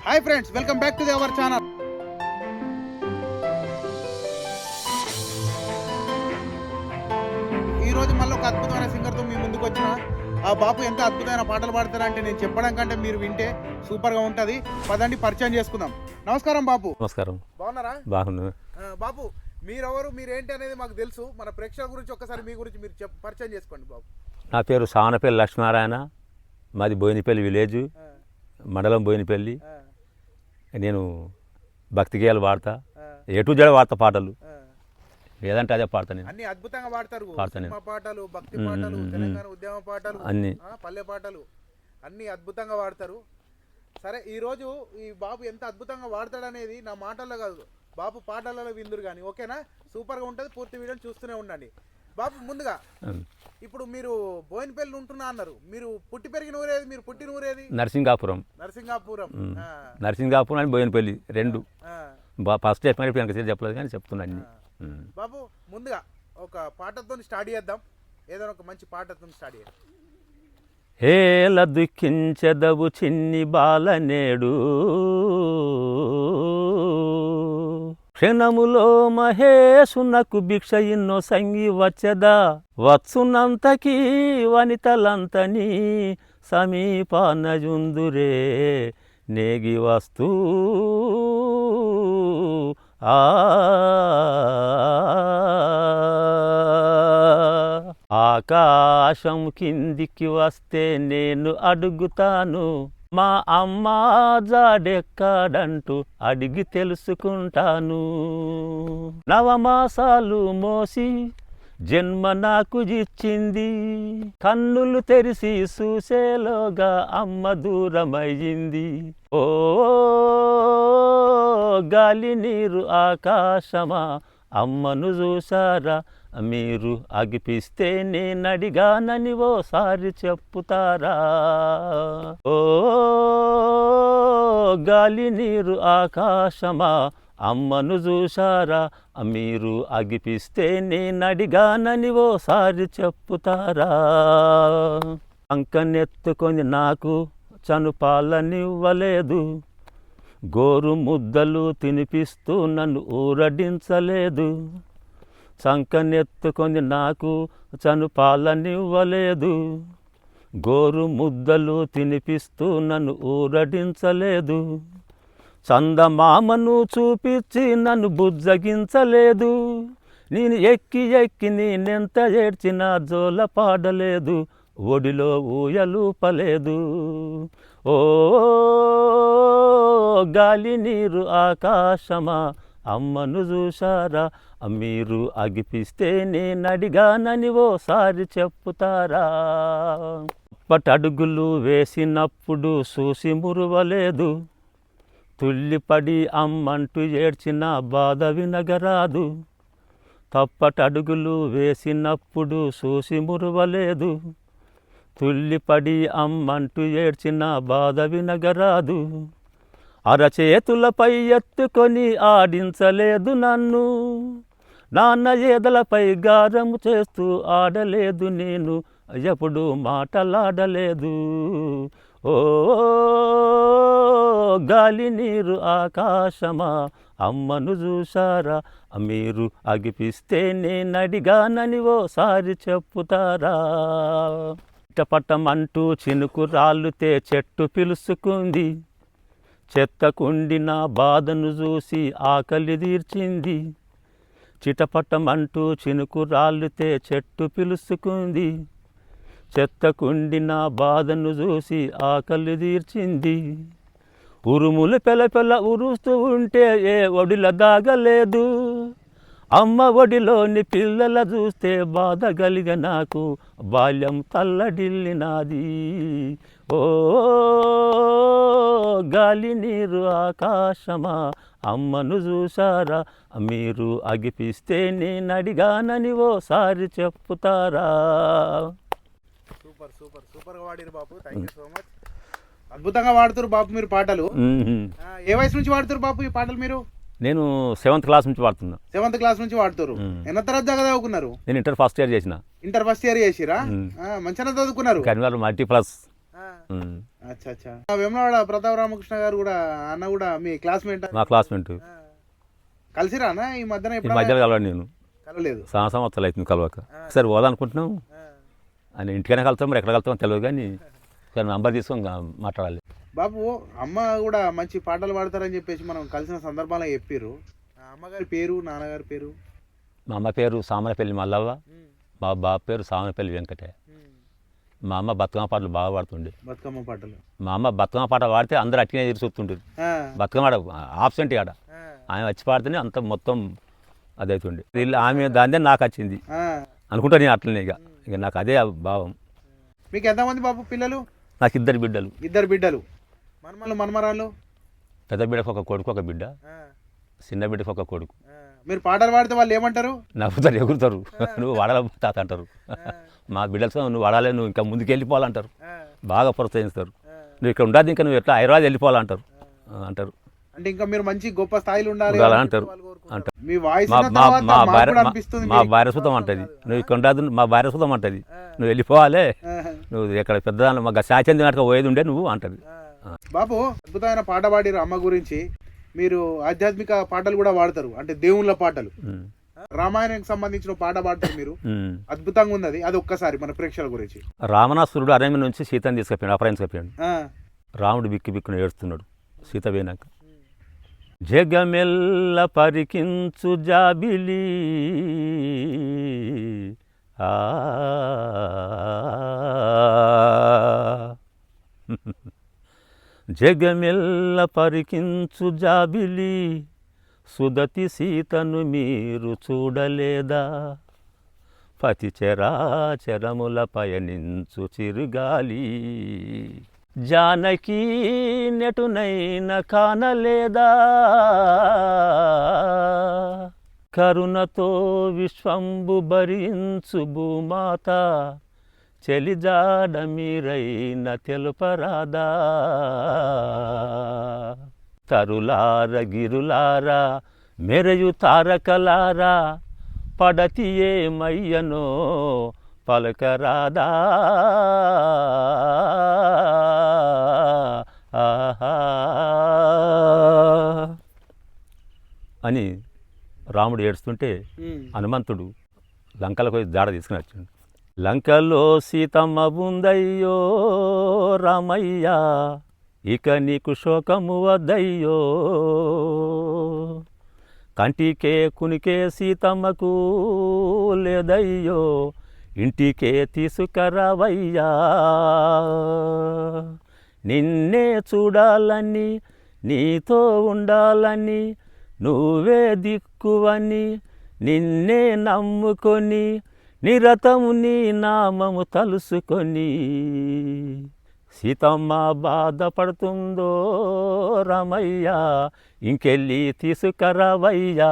Hi friends, welcome back to our channel. ఈరోజు మళ్ళీ ఒక అద్భుతమైన సింగర్తో మీ ముందుకు వచ్చిన. ఆ బాపు ఎంత అద్భుతమైన పాటలు పాడతారంటే నేను చెప్పడం కంటే మీరు వింటే సూపర్గా ఉంటుంది. పదండి పరిచయం చేసుకుందాం. నమస్కారం బాపు. నమస్కారం. బాగున్నారా? బాగున్నా. బాపు, మీరెవరు, మీరేంటి అనేది మాకు తెలుసు. మన ప్రేక్షకుల గురించి ఒక్కసారి మీ గురించి మీరు పరిచయం చేసుకోండి బాపు. నా పేరు సావనపల్లి లక్ష్మీనారాయణ. మాది బోయినపల్లి విలేజ్, మండలం బోయినపల్లి. నేను భక్తి గేయాలు పాడతా, ఎటు జడ వాడతా, పాటలు ఏదంటే అదే పాడతా. నేను అన్ని అద్భుతంగా పాడతారు. పాడతాను. పాటలు, భక్తి పాటలు, తెలంగాణ ఉద్యమ పాటలు, అన్ని పల్లె పాటలు అన్ని అద్భుతంగా పాడతారు. సరే, ఈరోజు ఈ బాబు ఎంత అద్భుతంగా పాడతాడనేది నా మాటల్లో కాదు, బాబు పాటలలో విందురు కానీ. ఓకేనా? సూపర్గా ఉంటుంది. పూర్తి వీడియోని చూస్తూనే ఉండండి. బాబు, ముందుగా ఇప్పుడు మీరు బోయినపల్లి ఉంటున్నా అన్నారు. మీరు పుట్టి పెరిగిన ఊరేది? మీరు పుట్టిన ఊరేది? నరసింగాపురం. నరసింగాపురం అని బోయినపల్లి రెండు. ఫస్ట్ చెప్పలేదు కానీ చెప్తున్నా అన్ని. బాబు, ముందుగా ఒక పాటతో స్టార్ట్ చేద్దాం. ఏదైనా ఒక మంచి పాటతో స్టార్ట్ చేద్దాం. హేల దుఃఖించదవు చిన్ని బాలనేడు, క్షణములో మహేశునకు భిక్ష ఇన్నో సంగి వచ్చదా, వచ్చునంతకీ వనితలంతని సమీపానజుందురే నేగి వస్తూ ఆకాశం కిందికి వస్తే నేను అడుగుతాను, మా అమ్మ జాడెక్కడంటూ అడిగి తెలుసుకుంటాను. నవమాసాలు మోసి జన్మ నాకు ఇచ్చింది, కన్నులు తెరిసి చూసేలోగా అమ్మ దూరమయ్యింది. ఓ గాలి నీరు ఆకాశమా, అమ్మను చూసారా మీరు, అగిపిస్తే నేనడిగానని ఓసారి చెప్పుతారా. ఓ గాలి నీరు ఆకాశమా, అమ్మను చూసారా మీరు, అగిపిస్తే నేనడిగానని ఓసారి చెప్పుతారా. అంకనెత్తుకొని నాకు చనుపాలనివ్వలేదు, గోరు ముద్దలు తినిపిస్తూ నన్ను ఊరడించలేదు. సంకనెత్తుకొని నాకు చనుపాలనివ్వలేదు, గోరు ముద్దలు తినిపిస్తూ నన్ను ఊరడించలేదు. చందమామను చూపించి నన్ను బుజ్జగించలేదు, నేను ఎక్కి ఎక్కి నేనెంత ఏడ్చినా జోల పాడలేదు, ఒడిలో ఊయలూపలేదు. ఓ గాలి నీరు ఆకాశమా, అమ్మను చూసారా మీరు, అగిపిస్తే నేనడిగానని ఓసారి చెప్పుతారా. అప్పటడుగులు వేసినప్పుడు చూసి మురువలేదు, తుల్లిపడి అమ్మంటూ ఏడ్చిన బాధ వినగరాదు. తప్పటడుగులు వేసినప్పుడు చూసి మురువలేదు, తుల్లిపడి అమ్మంటూ ఏడ్చిన బాధ వినగరాదు. అరచేతులపై ఎత్తుకొని ఆడించలేదు నన్ను, నాన్న ఏదలపై గారము చేస్తూ ఆడలేదు నేను, ఎప్పుడు మాటలాడలేదు. ఓ గాలి నీరు ఆకాశమా, అమ్మను చూసారా మీరు, అగిపిస్తే నేనడిగానని ఓసారి చెప్పుతారా. చిట్టపట్టమంటూ చినుకు రాళ్ళుతే చెట్టు పిలుసుకుంది, చెత్తకుండి నా బాధను చూసి ఆకలి తీర్చింది. చిటపటమంటూ చినుకు రాళ్ళుతే చెట్టు పిలుసుకుంది, చెత్తకుండి నా బాధను చూసి ఆకలి తీర్చింది. ఉరుములు పెలపెల ఉరుస్తూ ఉంటే ఏ ఒడిల దాగలేదు, అమ్మ ఒడిలోని పిల్లల చూస్తే బాధ కలిగ నాకు, బాల్యం తల్లడిల్లినాది. ఓ గాలి నీరు ఆకాశమా, అమ్మను చూసారా మీరు, అగిపిస్తే నేనడిగానని ఓసారి చెప్పుతారా. సూపర్ సూపర్ సూపర్గా వాడారు బాబు. Thank you so much. అద్భుతంగా వాడుతారు బాబు మీరు పాటలు. ఏ వయసు నుంచి వాడుతారు బాబు ఈ పాటలు మీరు? నేను 7th క్లాస్ నుంచి వాడుతున్నా. 7th క్లాస్ నుంచి వాడుతారు. ఎన్న తరగతి దాకా చదువుకున్నారు? నేను ఇంటర్ ఫస్ట్ ఇయర్ చేసిన. ఇంటర్ ఫస్ట్ ఇయర్ చేసిరా? మంచిగా చదువుకున్నారు. కరీంనగర్ మల్టీ ప్లస్ అచ్చా అచ్చా. వేములవాడ ప్రతాప్ రామకృష్ణ గారు కూడా అన్న కూడా మీ క్లాస్మేట్? మా క్లాస్మేట్. కలిసిరా అన్న ఈ మధ్యన? ఈ మధ్యలో కలవాడు నేను. కలవలేదు. సంవత్సరాలు అవుతుంది కలవక. సరే పోదానుకుంటున్నాం అని ఇంటికైనా కలుతాం, మరి ఎక్కడ కలుతామో తెలియదు, కానీ సరే నంబర్ తీసుకొని మాట్లాడాలి. బాబు అమ్మ కూడా మంచి పాటలు పాడతారని చెప్పేసి మనం కలిసిన సందర్భాల్లో చెప్పారు. అమ్మగారి పేరు, నాన్నగారి పేరు? మా అమ్మ పేరు సామనపల్లి మల్లవ్వ, మా బాబు పేరు సామనపల్లి వెంకటయ్య. మా అమ్మ బతుకమ్మ పాటలు బాగా పాడుతుండే. బతుకమ్మ పాటలు? మా అమ్మ బతుకమ్మ పాట పాడితే అందరూ అట్టినే ఎదురు చూస్తుంటారు. బతుకమ్మ ఆడ ఆబ్సెంట్ ఆడ ఆమె వచ్చి పాడితేనే అంత మొత్తం అదవుతుండే. ఆమె దానిదే నాకు వచ్చింది అనుకుంటా నేను అట్లనే. ఇక నాకు అదే భావం. మీకు ఎంతమంది బాబు పిల్లలు? నాకు ఇద్దరు బిడ్డలు. ఇద్దరు బిడ్డలు? మనమలు మనమరాళ్ళు? పెద్ద బిడ్డకు ఒక కొడుకు, ఒక బిడ్డ. చిన్న బిడ్డకు ఒక కొడుకు. మీరు పాటలు పాడితే వాళ్ళు ఏమంటారు? నవ్వుతారు, ఎగురుతారు. నువ్వు వాడాల తాత అంటారు. మా బిడ్డలతో నువ్వు వాడాలి, నువ్వు ఇంకా ముందుకు వెళ్ళిపోవాలంటారు. బాగా ప్రోత్సహిస్తారు. నువ్వు ఇక్కడ ఉండదు, ఇంకా నువ్వు ఎట్లా హైదరాబాద్ వెళ్ళిపోవాలంటారు అంటారు. అంటే ఇంకా మీరు మంచి గొప్ప స్థాయిలో ఉండాలి అంటారు. అంటారు. మీ వాయిస్ మా భార్య సుతం అంటది, నువ్వు ఇక్కడ ఉండదు, మా భార్య సుతం అంటది, నువ్వు వెళ్ళిపోవాలి, నువ్వు ఇక్కడ పెద్ద మా సాచంది నాటక పోయేది ఉండే నువ్వు అంటది. బాబు అద్భుతమైన పాట పాడిరు అమ్మ గురించి. మీరు ఆధ్యాత్మిక పాటలు కూడా పాడతారు, అంటే దేవుళ్ళ పాటలు. రామాయణానికి సంబంధించిన పాట పాడతారు మీరు, అద్భుతంగా ఉంది. అది ఒక్కసారి మన ప్రేక్షకుల గురించి. రావణాసురుడు అరణ్యం నుంచి సీతను తీసుకెళ్ళాడు, అపహరించుకెళ్ళాడు. రాముడు బిక్కి బిక్కును ఏడుస్తున్నాడు సీత పోయినాక. జగమెల్ల పరికించు జాబిలి జగమెల్ల పరికించు జాబిలి, సుదతి సీతను మీరు చూడలేదా? పతి చరాచరముల పయనించు చిరుగాలి, జానకి నెటునైన కానలేదా? కరుణతో విశ్వంబు భరించు భూమాత, చెలిజాడ మీరైన తెలుపరాదా? తరులార గిరులారా మెరయు తారకలారా, పడతి ఏమయ్యనో పలకరాదా? అని రాముడు ఏడుస్తుంటే హనుమంతుడు లంకలకు దాడ తీసుకుని వచ్చాడు. లంకలో సీతమ్మ ఉందయ్యో రామయ్య, ఇక నీకు శోకము వద్దయ్యో. కంటికే కునికే సీతమ్మకు లేదయ్యో, ఇంటికే తీసుకురావయ్యా. నిన్నే చూడాలని, నీతో ఉండాలని, నువ్వే దిక్కువని, నిన్నే నమ్ముకొని, నిరతము నీ నామము తలుసుకొని, సీతమ్మ బాధపడుతుందో రామయ్య, ఇంకెళ్ళి తీసుకురావయ్యా.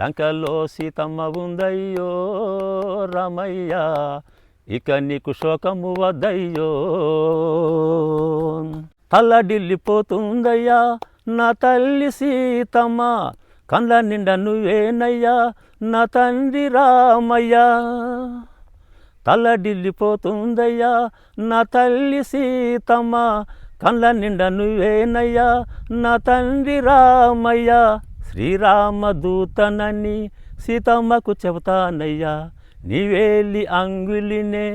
లంకలో సీతమ్మ ఉందయ్యో రామయ్య, ఇక నీకు శోకము వద్దయ్యో. తల్లడిల్లిపోతుందయ్యా నా తల్లి సీతమ్మ, కళ్ళ నిండా నువ్వేనయ్యా నా తండ్రి రామయ్య. తల్లడిల్లిపోతుందయ్యా నా తల్లి సీతమ్మ, కళ్ళ నిండా నువ్వేనయ్యా నా తండ్రి రామయ్య. శ్రీరామదూతనని సీతమ్మకు చెబుతానయ్యా, నీవేలి అంగులినే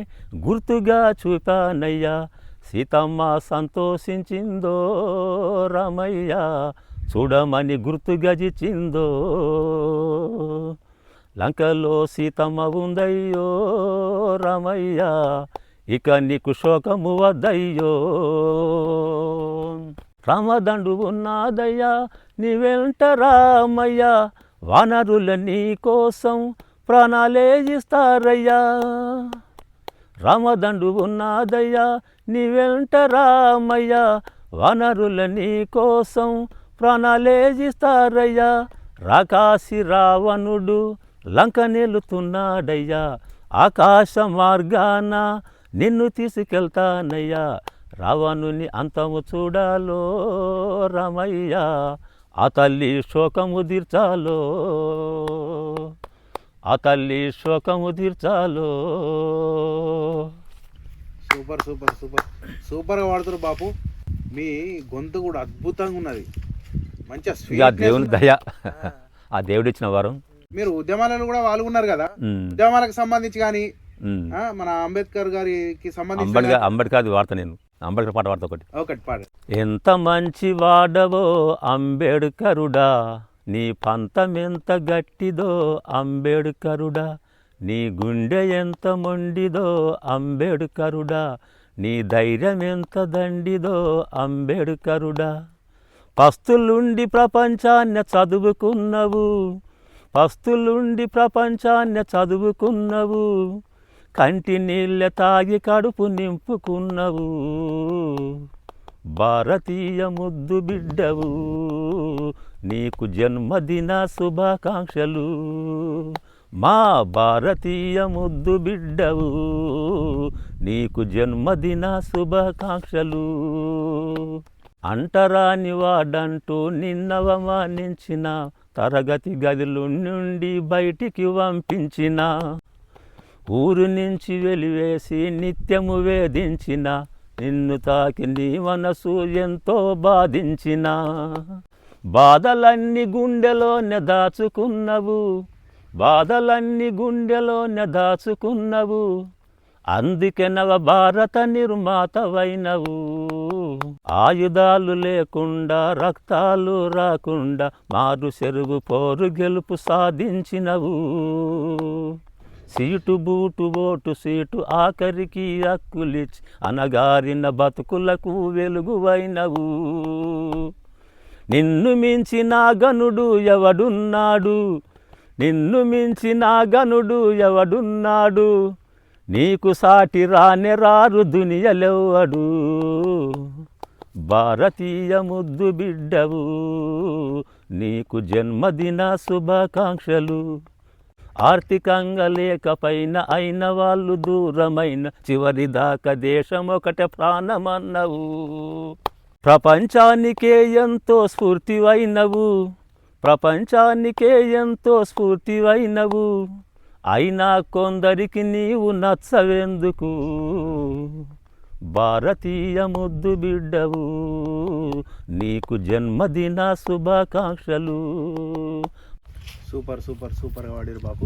గుర్తుగా చూపానయ్యా. సీతమ్మ సంతోషించిందో రామయ్య, చూడమని గుర్తుగా జిచ్చిందో. లంకలో సీతమ్మ ఉందయ్యో రామయ్య, ఇక నీకు శోకము వద్దయ్యో. రామదండు ఉన్నదయ్యా నీ వెంట రామయ్య, వానరుల నీ కోసం ప్రాణాలే ఇస్తారయ్యా. రామదండు ఉన్నదయ్యా నీ వెంట రామయ్య, వానరుల నీ కోసం ప్రాణాలే ఇస్తారయ్యా. రాకాసి రావణుడు లంక నెలుతున్నాడయ్యా, ఆకాశ మార్గాన నిన్ను తీసుకెళ్తానయ్యా. రావణుని అంతము చూడాలో రామయ్య, ఆ తల్లి శోకము తీర్చాలో, ఆ తల్లి శోకము తీర్చాలో. సూపర్ సూపర్ సూపర్ సూపర్గా వాడుతారు బాపు. మీ గొంతు కూడా అద్భుతంగా ఉన్నది, మంచిగా ఇక sweetness దేవుని ఉన్నది. దయ, ఆ దేవుడు ఇచ్చిన వరం. మీరు ఉద్యమాలలో కూడా పాల్గొన్నారు కదా, ఉమ్, ఉద్యమాలకు సంబంధించి కానీ ఉమ్. మన అంబేద్కర్ గారికి సంబంధించి అంబేద్కర్ వాడతా నేను, అంబేద్కర్ పాట వాడతా ఒకటి. ఒకటి పాడు. ఎంత మంచి వాడవో అంబేడ్కరుడా, నీ పంతమెంత గట్టిదో అంబేడ్కరుడా, నీ గుండె ఎంత మొండిదో అంబేడ్కరుడా, నీ ధైర్యం ఎంత దండిదో అంబేడ్కరుడా. పస్తులుండి ప్రపంచాన్ని చదువుకున్నవు, పస్తులుండి ప్రపంచాన్ని చదువుకున్నవు, కంటి నీళ్ళ తాగి కడుపు నింపుకున్నవు, భారతీయ ముద్దు బిడ్డవు, నీకు జన్మదిన శుభాకాంక్షలు, మా భారతీయ ముద్దు బిడ్డవు, నీకు జన్మదిన శుభాకాంక్షలు. అంటరాని వాడంటూ నిన్నవమానించిన, తరగతి గదిలో నుండి బయటికి పంపించిన, ఊరు నుంచి వెలివేసి నిత్యము వేధించిన, నిన్ను తాకి నీ మనసు ఎంతో బాధించిన, బాధలన్నీ గుండెలోనే దాచుకున్నవు, బాధలన్నీ గుండెలోనే దాచుకున్నవు, అందుకే నవ భారత నిర్మాతవైనవు, ఆయుధాలు లేకుండా రక్తాలు రాకుండా మారు చెరువు పోరు గెలుపు సాధించినవు, సీటు బూటు ఓటు సీటు ఆఖరికి హక్కులిచ్చి అనగారిన బతుకులకు వెలుగువైనవు, నిన్ను మించిన గనుడు ఎవడున్నాడు, నిన్ను మించిన గనుడు ఎవడున్నాడు, నీకు సాటి రానే రారు దునియలెవ్వడు, భారతీయ ముద్దు బిడ్డవు, నీకు జన్మదిన శుభాకాంక్షలు. ఆర్థికంగా లేకపోయినా అయిన వాళ్ళు దూరమైన, చివరిదాకా దేశం ఒకటే ప్రాణమన్నవు, ప్రపంచానికే ఎంతో స్ఫూర్తివైనవు, ప్రపంచానికే ఎంతో స్ఫూర్తివైనవు, అయినా కొందరికి నీవు నచ్చవెందుకు, భారతీయ ముద్దు బిడ్డవు, నీకు జన్మదిన శుభాకాంక్షలు. సూపర్ సూపర్ సూపర్గా పాడారు బాపు.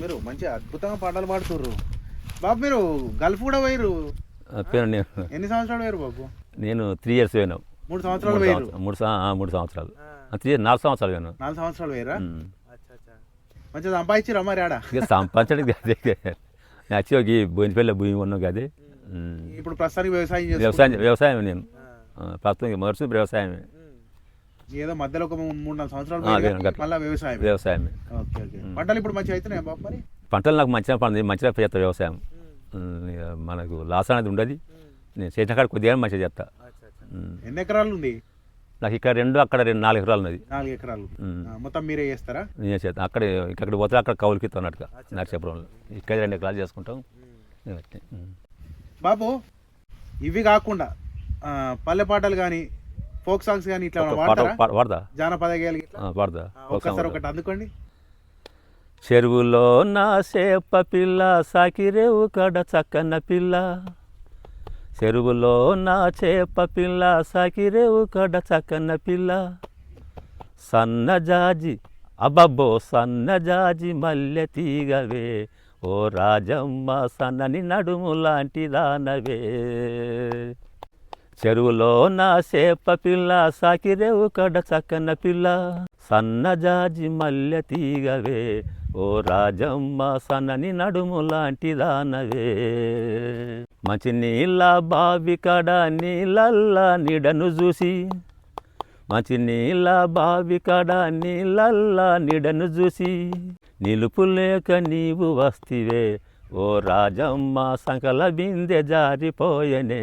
మీరు మంచి అద్భుతంగా పాటలు పాడుతుర్రు బాబు. మీరు గల్ఫ్ కూడా పోయారు, ఎన్ని సంవత్సరాలు పోయారు బాబు? నేను 3 years పోయినావు. 3 సంవత్సరాలు పోయారు. 3 సంవత్సరాలు, 4 సంవత్సరాలు పోయినావు. 4 సంవత్సరాలు పోయారా? మంచిగా సంపాదించిరా మరి ఆడ? ఇక సంపాదించడానికి అదే వచ్చి ఒక బోయినపల్లి భూమి ఉన్నాం కదే. ఇప్పుడు ప్రస్తుతానికి వ్యవసాయం వ్యవసాయం నేను ప్రస్తుతం మొదటి వ్యవసాయమే. ఏదో మధ్యలో ఒక 3-4 సంవత్సరాలు మళ్ళీ వ్యవసాయమే. Okay okay. పంటలు ఇప్పుడు మంచిగా అవుతున్నాయి బాబు మరి? పంటలు నాకు మంచిగా పండుది, మంచిగా చేస్తా వ్యవసాయం. మనకు లాస్ అనేది ఉండదు, నేను చేసిన కాడ కొద్దిగా మంచిగా చేస్తా. ఎన్ని ఎకరాలు ఉంది? నాకు ఇక్కడ 2 అక్కడ 4 ఎకరాలు ఉన్నది. 4 ఎకరాలు మొత్తం మీరే చేస్తారా? నేనే చేస్తాను. ఇక్కడ పోతే అక్కడ కౌలుకి ఇస్తున్నట్టుగా నరసాపురంలో. ఇక్కడ 2 ఎకరాలు చేసుకుంటాం బాబు. ఇవి కాకుండా పల్లె పాటలు కానీ ఫోక్ సాంగ్స్ కానీ ఇట్లా వాడతా, జానపద గేయాలు వాడతా. ఒకసారి ఒకటి అందుకోండి. చెరువులో నా సేప పిల్ల సాకిరేవు కడ చక్కన పిల్ల, చెరువులో నా చేప పిల్ల సాకిరేవు కడ చక్కన పిల్ల, సన్నజాజి అబ్బబ్బో సన్నజాజి మల్లె తీగవే, ఓ రాజమ్మ సన్నని నడుము లాంటి దానవే, చెరువులో నా చేప పిల్ల సాకిరేవు కడ చక్కన పిల్ల, సన్నజాజి మల్లె తీగవే, ఓ రాజమ్మ సన్నని నడుము లాంటి దానవే, మంచి నీళ్ళ బావి కడ నీళ్ళల్లా నీడను చూసి, మంచి నీళ్ళ బావి కడ నీళ్ళల్లా నీడను చూసి, నిలుపు లేక నీవు వస్తివే, ఓ రాజమ్మ సంకల బిందె జారిపోయనే,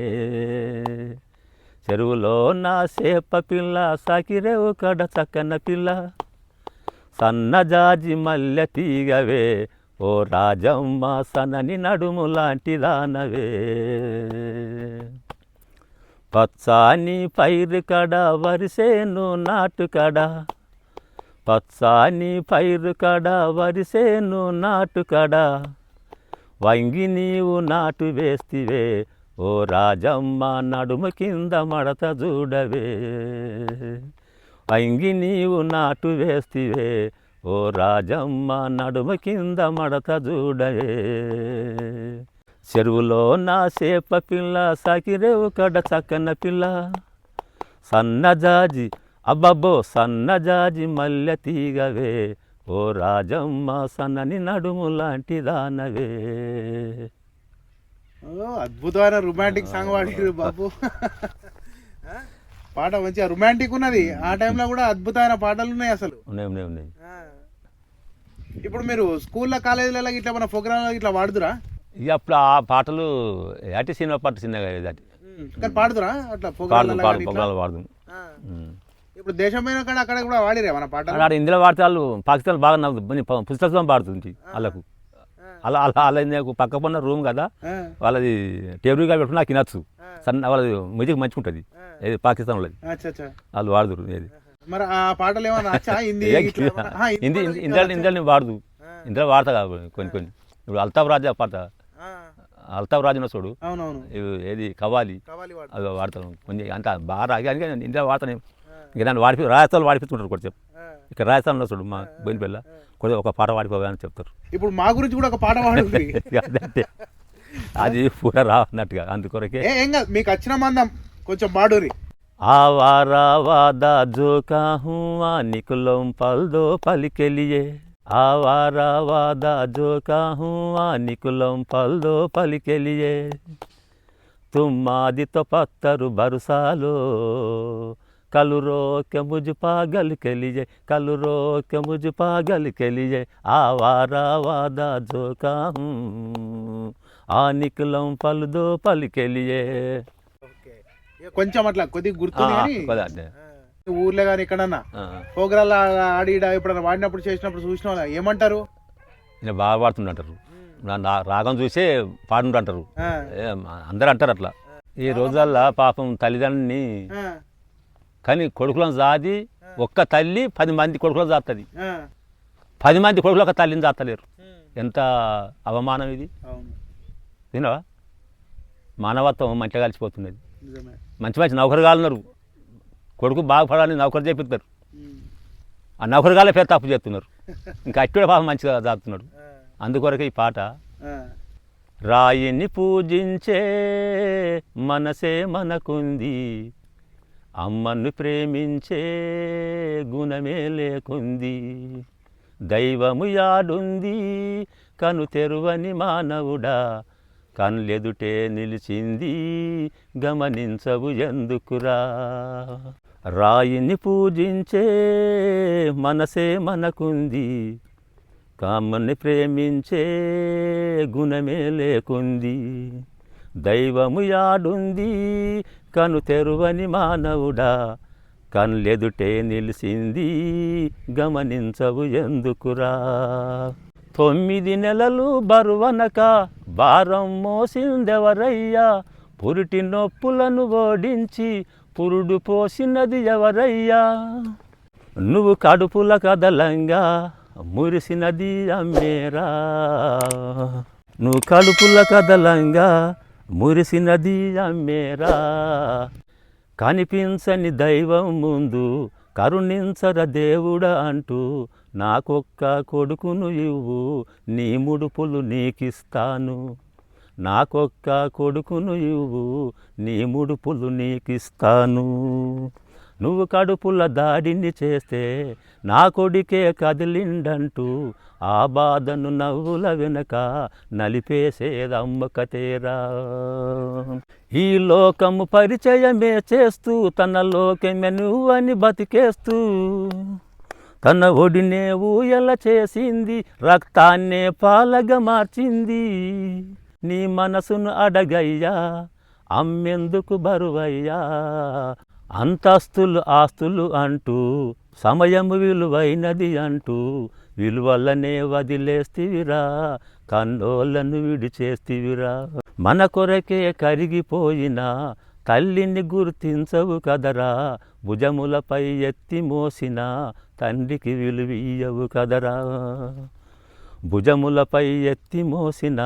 చెరువులో నా చేప పిల్ల సాకిరేవు కడ చక్కన పిల్ల, సన్నజాజి మల్లె తీగవే, ఓ రాజమ్మ సన్నని నడుము లాంటి దానవే, పచ్చాని పైరు కడ వరిసేను నాటు కడ, పచ్చాని పైరు కడ వరిసేను నాటు కడ, వంగి నీవు నాటు వేస్తివే ఓ రాజమ్మ నడుము కింద మడత చూడవే వంగి నీవు నాటు వేస్తివే ఓ రాజమ్మ నడుము కింద మడత చూడవే చెరువులో నా చేప పిల్ల సాకిరేవు కడ చక్కన పిల్ల సన్నజాజి అబ్బబ్బో సన్నజాజి మల్లె తీగవే ఓ రాజమ్మ సన్నని నడుము లాంటి దానవే. అద్భుతమైన రొమాంటిక్ సాంగ్ పాడారు బాబు. పాట మంచిగా రొమాంటిక్ ఉన్నది. ఆ టైంలో కూడా అద్భుతమైన పాటలు ఉన్నాయి అసలు. ఉన్నాయి. ఇప్పుడు మీరు స్కూల్లో కాలేజీలలో ఇట్లా మన ప్రోగ్రాంలో ఇట్లా వాడుతురా? ఇక అప్పుడు ఆ పాటలు అటు సినిమా పాట చిన్నగా అటు కానీ పాడుతురా అట్లా ప్రోగ్రాంలు వాడుతుంది. ఇప్పుడు దేశమైన కాడ అక్కడ కూడా వాడిరే మన పాటలు. అక్కడ ఇందులో వాడితే వాళ్ళు పాకిస్తాన్ బాగా పుస్తకం పాడుతుంది వాళ్ళకు. అలా పక్క పన్న రూమ్ కదా వాళ్ళది టేబుల్గా పెట్టుకుని నాకు వినొచ్చు. సన్న వాళ్ళది మ్యూజిక్ మంచిగా ఉంటుంది పాకిస్తాన్ వాళ్ళది. వాళ్ళు వాడుతురు ఏది మరి ఆ పాటలు ఏమన్నా ఇందులో వాడదు. ఇందులో వాడతా కొన్ని ఇప్పుడు అల్తాఫ్ రాజా పాట అల్తాఫ్ రాజు చూడు ఏది కవాలి అవి వాడతాను కొంచెం అంత బాగా రాగా ఇందులో వాడతాను. ఇంకా దాన్ని రాజస్థాన్లో వాడిపిస్తుంటారు కొంచెం. ఇక్కడ రాజస్థాన్లో చూడు మా బోయినపల్లి కొంచెం ఒక పాట వాడిపోగానే చెప్తారు. ఇప్పుడు మా గురించి కూడా ఒక పాట వాడుతుంది అది పూర రానట్టుగా అందుకొరకే మీకు వచ్చిన మందం కొంచెం పాడురి. आवारा वादा जो कहूँ निकलों पल दो पल के लिए आवारा वादा जो कहूँ निकलों पल दो पल के लिए तुम आदि तो पत्थर बरसा लो कल रो के मुझ पागल के लिए कल रो के मुझ पागल के लिए आवारा वादा जो कहूँ निकलों पल दो पल के लिए. కొంచెం అట్లా కొద్దిగా గుర్తుంది. ఊర్లో కానీ ఎక్కడన్నా ప్రోగ్రాలు ఆడి ఎప్పుడన్నా వాడినప్పుడు చేసినప్పుడు చూసిన వాళ్ళు ఏమంటారు? నేను బాగా పాడుతుంటారు. రాగం చూసే పాడుంటారు. అందరు అంటారు అట్లా. ఈ రోజుల్లో పాపం తల్లిదండ్రుని కానీ కొడుకులను జాది ఒక్క తల్లి 10 మంది కొడుకులను జాతుంది. 10 మంది కొడుకులు ఒక తల్లిని జాతలేరు. ఎంత అవమానం ఇది. వినవా? మానవత్వం మంచిగా కలిసిపోతున్నది. మంచి నౌకరుగాలు ఉన్నారు. కొడుకు బాగుపడాలని నౌకరు చేపిస్తారు. ఆ నౌకరుగాలే పేరు తప్పు చేస్తున్నారు. ఇంకా అట్టుడే పాపం మంచిగా జాపుతున్నాడు. అందుకొరకే ఈ పాట. రాయిని పూజించే మనసే మనకుంది అమ్మను ప్రేమించే గుణమే లేకుంది దైవము యాడుంది కను తెరువని మానవుడా కన్లెదుటే నిలిచింది గమనించవు ఎందుకురా. రాయిని పూజించే మనసే మనకుంది కామని ప్రేమించే గుణమే లేకుంది దైవము యాడుంది కను తెరువని మానవుడా కన్లెదుటే నిలిచింది గమనించవు ఎందుకురా. 9 నెలలు బరువనక భారం మోసిందెవరయ్యా పురిటి నొప్పులను ఓడించి పురుడు పోసినది ఎవరయ్యా నువ్వు కడుపుల కదలంగా మురిసినది అమ్మేరా నువ్వు కడుపుల కదలంగా మురిసినది అమ్మేరా కనిపించని దైవం ముందు కరుణించర దేవుడా అంటూ నాకొక్క కొడుకును ఇవ్వు నీ ముడుపులు నీకిస్తాను నాకొక్క కొడుకును ఇవ్వు నీ ముడుపులు నీకిస్తాను నువ్వు కడుపుల దాడిని చేస్తే నా కొడుకే కదిలిండంటూ ఆ బాధను నవ్వుల వెనక నలిపేసేదమ్మకతేరా ఈ లోకము పరిచయమే చేస్తూ తన లోకమే నువ్వని బతికేస్తూ తన ఒడినే ఊయల చేసింది రక్తాన్నే పాలగా మార్చింది నీ మనసును అడగయ్యా అమ్మెందుకు బరువయ్యా అంతస్తులు ఆస్తులు అంటూ సమయము విలువైనది అంటూ విలువలనే వదిలేస్తివిరా కన్నోళ్ళను విడిచేస్తివిరా మన కొరకే కరిగిపోయిన తల్లిని గుర్తించవు కదరా భుజములపై ఎత్తి మోసిన తండ్రికి విలువీయవు కదరా భుజములపై ఎత్తి మోసిన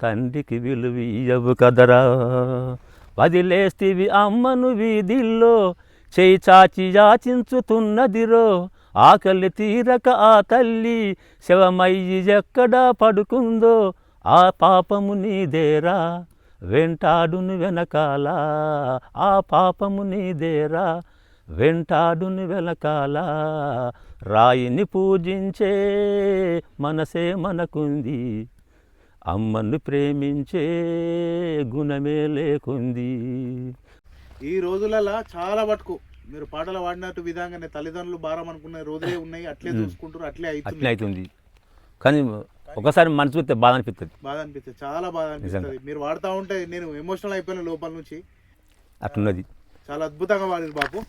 తండ్రికి విలువీయవు కదరా. వదిలేస్తివి అమ్మను వీధిల్లో, చేయి చాచి యాచించుతున్నదిరో. ఆకలి తీరక ఆ తల్లి శవమయ్యి ఎక్కడా పడుకుందో. ఆ పాపము నీదేరా వెంటాడును వెనకాల, ఆ పాపము నీదేరా వెంటాడును వెనకాల. రాయిని పూజించే మనసే మనకుంది, అమ్మను ప్రేమించే గుణమే లేకుంది. ఈ రోజులలో చాలా మటుకు మీరు పాటలు పాడినట్టు విధంగానే తల్లిదండ్రులు భారం అనుకునే రోజులే ఉన్నాయి. అట్లే చూసుకుంటారు, అట్లే అట్లే అవుతుంది. కానీ ఒకసారి మనసు చూస్తే బాధ అనిపిస్తుంది. బాధ అనిపిస్తుంది, చాలా బాధ అనిపిస్తుంది. మీరు వాడుతూ ఉంటే నేను ఎమోషనల్ అయిపోయిన లోపల నుంచి. అట్లున్నది. చాలా అద్భుతంగా పాడారు బాపు.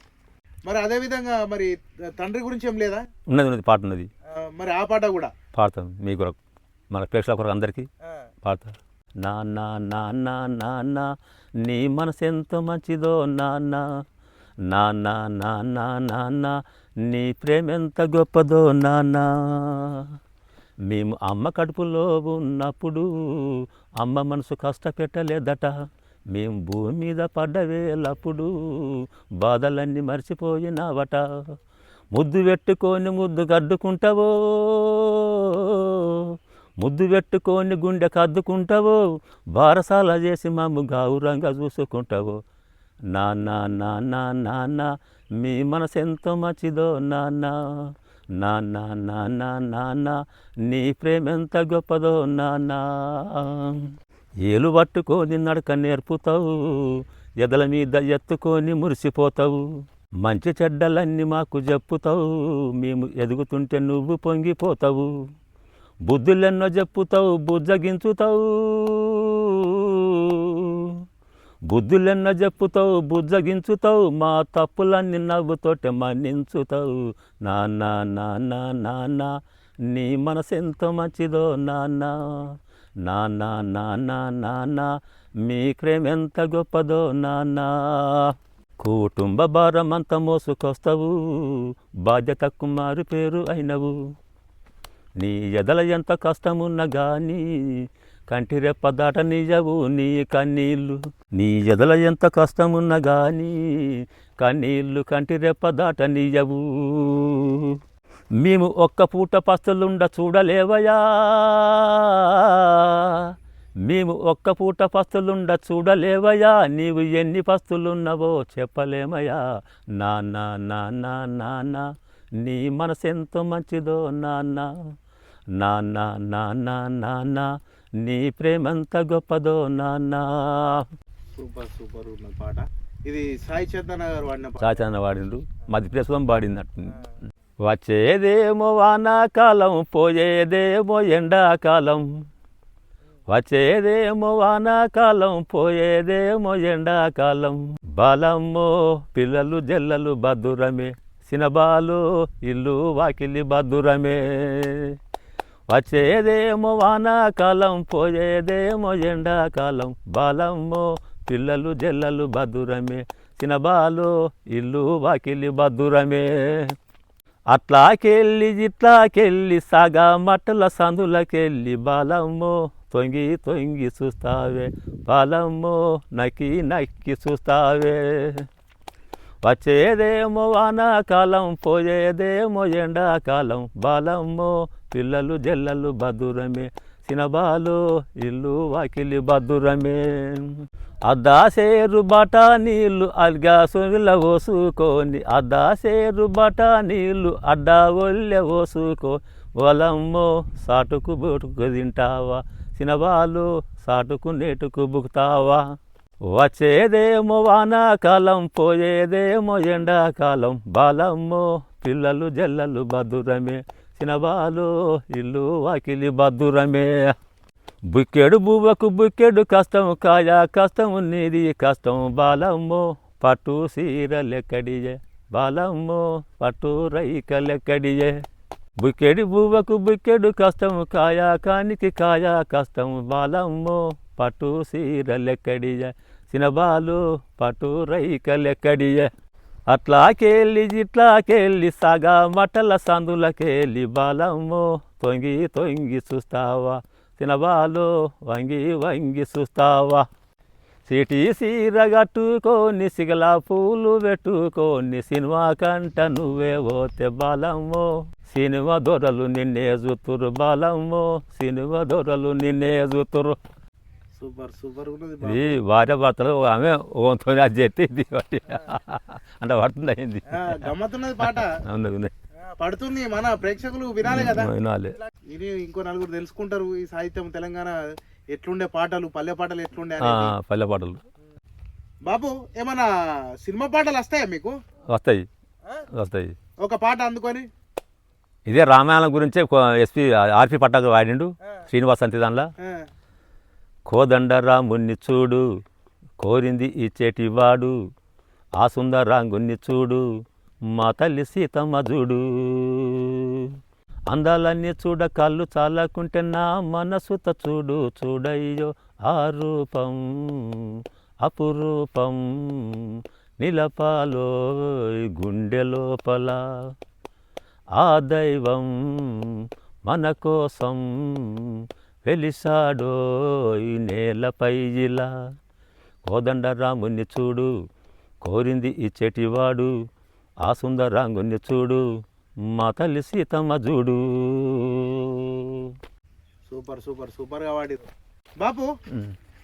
మరి అదే విధంగా మరి తండ్రి గురించి ఏం లేదా? ఉన్నది పాట ఉన్నది. మరి ఆ పాట కూడా పాడతాం మీ కొరకు, మన ప్రేక్షకుల కొరకు అందరికీ పాడతా. నాన్న నాన్న నాన్న నీ మనసు ఎంత మంచిదో నాన్న, నాన్న నాన్న నాన్న నీ ప్రేమ ఎంత గొప్పదో నాన్న. మేము అమ్మ కడుపులో ఉన్నప్పుడు అమ్మ మనసు కష్టపెట్టలేదట. మేము భూమి మీద పడ్డవేలప్పుడు బాధలన్నీ మర్చిపోయినావట. ముద్దు పెట్టుకొని ముద్దు కద్దుకుంటావో, ముద్దు పెట్టుకొని గుండె కద్దుకుంటావో. బారసాల చేసి మమ్ము గౌరవంగా చూసుకుంటావో. నాన్న నాన్న నాన్న మీ మనసు ఎంతో మంచిదో నాన్న, నాన్న నాన్న నాన్న నీ ప్రేమ ఎంత గొప్పదో నాన్న. ఏలు పట్టుకొని నడక నేర్పుతావు, ఎదల మీద ఎత్తుకొని మురిసిపోతావు. మంచి చెడ్డలన్నీ మాకు చెప్పుతావు, మేము ఎదుగుతుంటే నువ్వు పొంగిపోతావు. బుద్ధులెన్నో చెప్పుతావు, బుజ్జగించుతావు. బుద్ధులెన్నో చెప్పుతావు, బుజ్జగించుతావు. మా తప్పులన్నీ నవ్వుతోటే మన్నించుతావు. నాన్న నాన్న నాన్న నీ మనసు ఎంతో మంచిదో నాన్న, నాన్న నాన్న నాన్న మీ ప్రేమ ఎంత గొప్పదో నాన్న. కుటుంబ భారం అంత మోసుకొస్తావు, బాధ్యతకు మారు పేరు అయినవు. నీ ఎదల ఎంత కష్టమున్నా గానీ కంటి రెప్ప దాట నిజవు నీ కన్నీళ్ళు. నీ ఎదల ఎంత కష్టమున్నా గానీ కన్నీళ్ళు కంటి రెప్ప దాట నిజవు. మేము ఒక్క పూట పస్తులుండ చూడలేవయా, మేము ఒక్క పూట పస్తులుండ చూడలేవయా. నీవు ఎన్ని పస్తులున్నావో చెప్పలేమయా. నాన్న నాన్న నాన్న నీ మనసు ఎంతో మంచిదో నాన్న, నాన్న నాన్న నాన్న నీ ప్రేమంత గొప్పదో నాన్న. సూపర్ సూపర్ ఉన్న పాట ఇది. సాయి చందన గారు వాడిన పాట. సాయి చందన వాడిండు, మధ్యప్రదేశం పాడినట్టు. వచ్చేదేమో వానాకాలం, పోయేదేమో ఎండాకాలం. వచ్చేదేమో వానాకాలం, పోయేదేమో ఎండాకాలం. బాలమ్మో పిల్లలు జల్లలు బద్దురమే, సినబాలు ఇల్లు వాకిలి బద్దురమే. వచ్చేదేమో వానాకాలం, పోయేదేమో ఎండాకాలం. బాలమ్మో పిల్లలు జల్లలు బద్దురమే, సినబాలు ఇల్లు వాకిలి బద్దురమే. అట్లాకెళ్ళి ఇట్లాకెళ్ళి సాగా మట్టల సందులకెళ్ళి. బాలమ్మో తొంగి తొంగి చూస్తావే, బాలమ్మో నక్కి నక్కి చూస్తావే. వచ్చేదేమో వానాకాలం, పోయేదేమో ఎండాకాలం. బాలమ్మో పిల్లలు జల్లలు బద్దురమే, సినబాలు ఇల్లు వాకిలి బద్దురమే. అద్దాసేరు బఠానీళ్ళు అల్గా సొవిల పోసుకొని, అద్దాసేరు బఠానీళ్ళు అడ్డా ఒళ్ళె పోసుకో. వలమ్మో సాటుకు బుటుకు తింటావా, సినబాలు సాటుకు నేటుకు బుకుతావా. వచ్చేదేమో వానాకాలం, పోయేదేమో ఎండాకాలం. బాలమ్మో పిల్లలు జల్లలు బద్దురమే, సినబాలు ఇల్లు వాకిలి బద్దురమే. బుక్కెడు బువ్వకు బుక్కెడు కష్టం, కాయా కష్టం నీది కష్టం. బాలమ్మో పట్టు సీరలెక్కడియే, బాలమ్మో పట్టు రైకలెక్కడియే. బుక్కెడు బువ్వకు బుక్కెడు కష్టం, కాయా కానికి కాయా కష్టం. బాలమ్మో పట్టు సీరలెక్కడియే, సినబాలు పట్టు రైకలెక్కడియే. అట్లాకెళ్ళి ఇట్లాకెళ్ళి సగా మటల సందులకెళ్ళి బాలమ్మో తొంగి తొంగి చూస్తావా తినబాలో వంగి వంగి చూస్తావా సిటీ సీర కట్టుకొని సిగల పూలు పెట్టుకొని సినిమా కంట నువ్వే పోతే బాలమ్మో సినిమా దొరలు నిన్నే చూతురు బాలమ్మో సినిమా దొరలు నిన్నే చూతురు. సూపర్ సూపర్ ఉన్నది ఇది భార్య భర్తలు ఆమె ఓతో అది చెప్తే ఇది అంటే పడుతుంది అయింది గమ్మత్తున్నది పాట ఉన్నది పడుతుంది మన ప్రేక్షకులు వినాలి కదా వినాలి. ఇది ఇంకో నలుగురు తెలుసుకుంటారు ఈ సాహిత్యం తెలంగాణ ఎట్లుండే పాటలు పల్లె పాటలు ఎట్లుండే అనేది. పల్లె పాటలు బాబు ఏమన్నా సినిమా పాటలు వస్తాయా మీకు? వస్తాయి వస్తాయి. ఒక పాట అందుకొని ఇదే రామాయణం గురించే ఎస్పి ఆర్పి పట్టాకు వాడిండు శ్రీనివాస్ అంతే దానిలో. కోదండరాముణ్ణి చూడు కోరింది ఇచ్చేటివాడు ఆ సుందరాంగుణ్ణి చూడు మా తల్లి సీతమ్మ చూడు అందాలన్నీ చూడ కళ్ళు చాలకుంటే నా మనసుత చూడు చూడయ్యో ఆ రూపం అపురూపం నిలపాలో గుండె లోపల ఆ దైవం మన కోసం వెలిసాడో ఈ నేలపై ఇలా కోదండరాముణ్ణి చూడు కోరింది ఇచ్చేటివాడు ఆ సుందరాంగుణ్ణి చూడు మా తల్లి సీతమ్మ చూడు. సూపర్ సూపర్ సూపర్గా వాడిరు బాపు.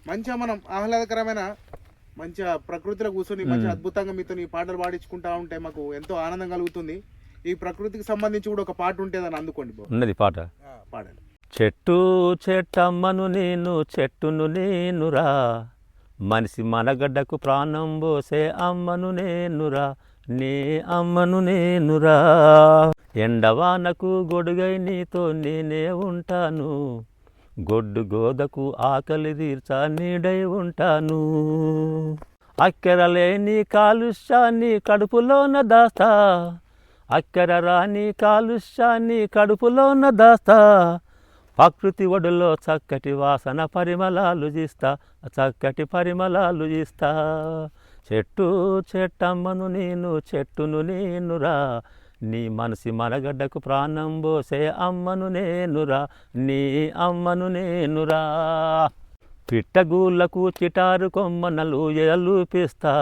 మంచిగా మనం ఆహ్లాదకరమైన మంచిగా ప్రకృతిలో కూర్చొని మంచిగా అద్భుతంగా మీతో ఈ పాటలు పాడించుకుంటా ఉంటే మాకు ఎంతో ఆనందం కలుగుతుంది. ఈ ప్రకృతికి సంబంధించి కూడా ఒక పాట ఉంటే దాన్ని అందుకోండి బాబు. ఉన్నది పాట. పాడండి. చెట్టు చెట్టమ్మను నేను చెట్టును నేనురా మనిషి మనగడ్డకు ప్రాణం పోసే అమ్మను నేనురా నీ అమ్మను నేనురా ఎండవానకు గొడుగై నీతో నేనే ఉంటాను గొడ్డు గోదకు ఆకలి తీర్చా నీడై ఉంటాను అక్కెరలేని కాలుష్యాన్ని కడుపులోన దాస్తా అక్కెర రాని కాలుష్యాన్ని కడుపులోన దాస్తా ప్రకృతి ఒడిలో చక్కటి వాసన పరిమళాలు జీస్తా చక్కటి పరిమళాలు జీస్తా చెట్టు చెట్టమ్మను నేను చెట్టును నేనురా నీ మనసి మనగడ్డకు ప్రాణం పోసే అమ్మను నేనురా నీ అమ్మను నేనురా పిట్టగూళ్ళకు చిటారు కొమ్మనలు ఎలూపిస్తా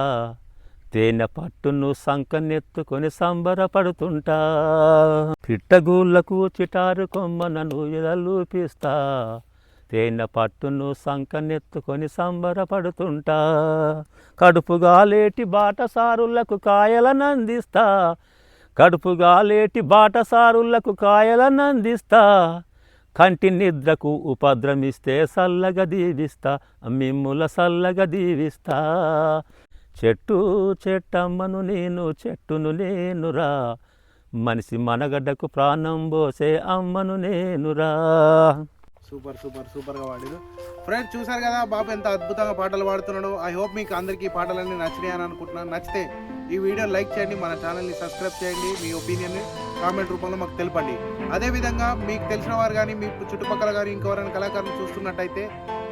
తేనె పట్టును సంకనెత్తుకొని సంబరపడుతుంటా పిట్టగూళ్ళకు చిటారు కొమ్మనను ఎలూపిస్తా తేనె పట్టును సంకనెత్తుకొని సంబరపడుతుంటా కడుపుగాలేటి బాటసారులకు కాయలనందిస్తా కడుపుగాలేటి బాటసారులకు కాయలనందిస్తా కంటి నిద్రకు ఉపద్రమిస్తే సల్లగా దీవిస్తా మిమ్ముల సల్లగా దీవిస్తా చెట్టు చెట్టమ్మను నేను చెట్టును నేనురా మనిషి మనగడ్డకు ప్రాణం పోసే అమ్మను నేనురా. సూపర్ సూపర్ సూపర్గా వాడారు ఫ్రెండ్స్. చూసారు కదా బాబు ఎంత అద్భుతంగా పాటలు పాడుతున్నాడు. ఐ హోప్ మీకు అందరికీ ఈ పాటలన్నీ నచ్చినాయి అని అనుకుంటున్నాను. నచ్చితే ఈ వీడియో లైక్ చేయండి, మన ఛానల్ని సబ్స్క్రైబ్ చేయండి, మీ ఒపీనియన్ని కామెంట్ రూపంలో మాకు తెలపండి. అదేవిధంగా మీకు తెలిసిన వారు కానీ మీ చుట్టుపక్కల కానీ ఇంకెవరైనా కళాకారులు చూస్తున్నట్టయితే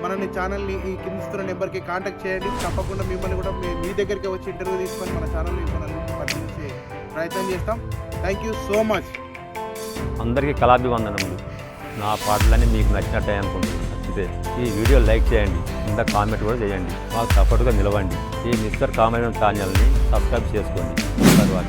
మనని ఛానల్ని ఈ కిందిస్తున్న నెంబర్కి కాంటాక్ట్ చేయండి. తప్పకుండా మిమ్మల్ని కూడా మీ దగ్గరికి వచ్చి ఇంటర్వ్యూ తీసుకొని మన ఛానల్ని మనల్ని పరిశీలించే ప్రయత్నం చేస్తాం. Thank you so much. అందరికీ కళాభివందనములు. నా పాటలన్నీ మీకు నచ్చినట్టే అనుకుంటున్నాను. నచ్చితే ఈ వీడియో లైక్ చేయండి, కింద కామెంట్ కూడా చేయండి, మాకు సపోర్ట్గా నిలవండి. ఈ మిస్టర్ కామెడీ ఛానల్ని సబ్స్క్రైబ్ చేసుకోండి. తర్వాత